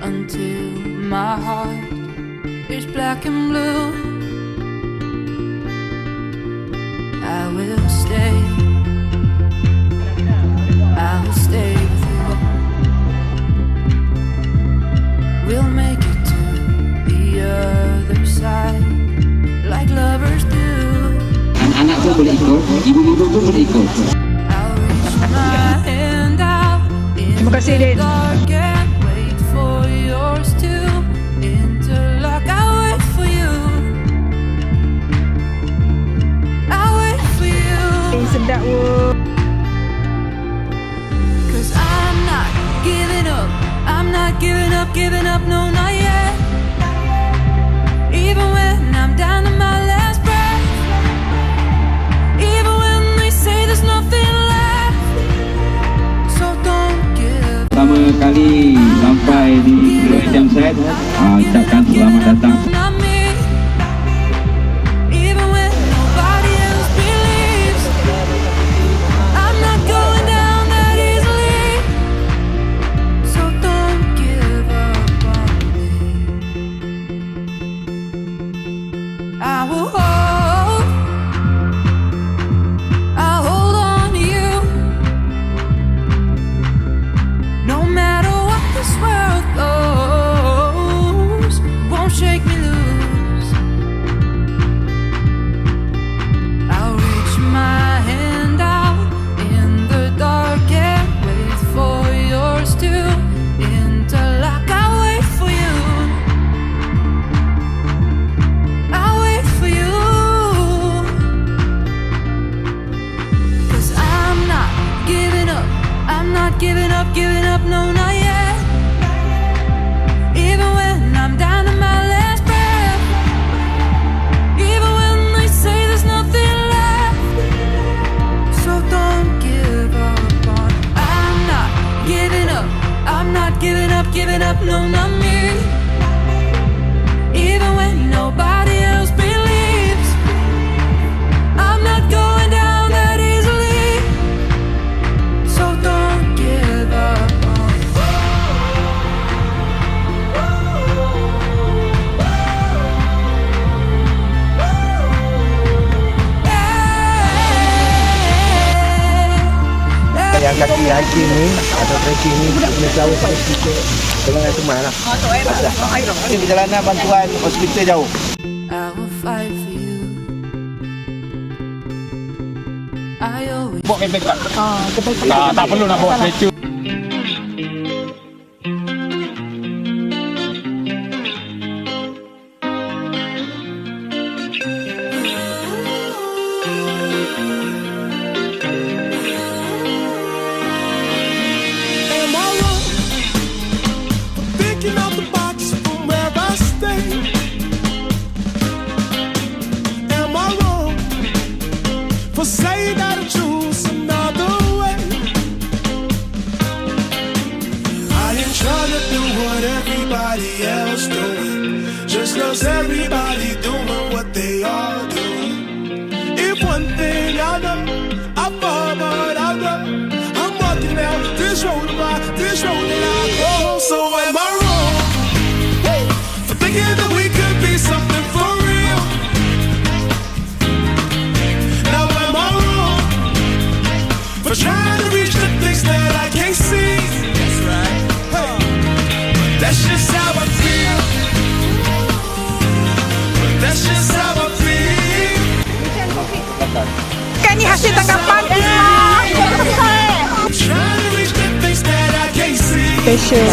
until my heart is black and blue. I will stay. I will stay with you. We'll make it to the other side like lovers do. Anak-anak pun boleh ikut, ibu-ibu pun boleh ikut. I'll reach my hand out in Terima kasih, the Din. dark and wait for yours to interlock. I'll wait for you. I'll wait for you. Sedap wo. 'Cause I'm not giving up. I'm not giving up, no, not yet. Even when I'm down to my last breath. Even when they say there's nothing left. So don't give up. Pertama kali sampai di Keloi jam set, ucapkan selamat datang. Not me. Even when nobody else believes. I'm not going down that easily. So don't give up on me. I will hold. I'll hold on to you. No matter what this world goes, won't shake me loose. I'll reach my hand out in the dark and wait for yours to interlock. I'll wait for you. I'll wait for you. 'Cause I'm not giving up. I'm not giving up, no, not yet. Even when I'm down to my last breath. Even when they say there's nothing left. So don't give up on. I'm not giving up. I'm not giving up, no, not me. Even when nobody else believes. I'm not going down that easily. So don't give up on. Yang kaki hiking ni atau trekking ni punya jauh sampai sikit dengan teman lah. Ini perjalanan bantuan hospital jauh. I will fight for you. I always. Bawa camping kat. Tak perlu nak bawa statue. Am I wrong for thinking out the box from where I stay? Am I wrong for saying that I choose another way? I ain't trying to do what everybody else doing, just 'cause everybody doing what they all do. If one thing I know, I fall, but I know I'm walking down this road that I go. So am I wrong for thinking that we could be something for real? Now am I wrong for trying to reach the things that I can't see? That's right. Hey, but that's just how I feel. But that's just how I feel. Kan ni hasil tangkapan Perisma. Trying to reach the things that I can't see. Special.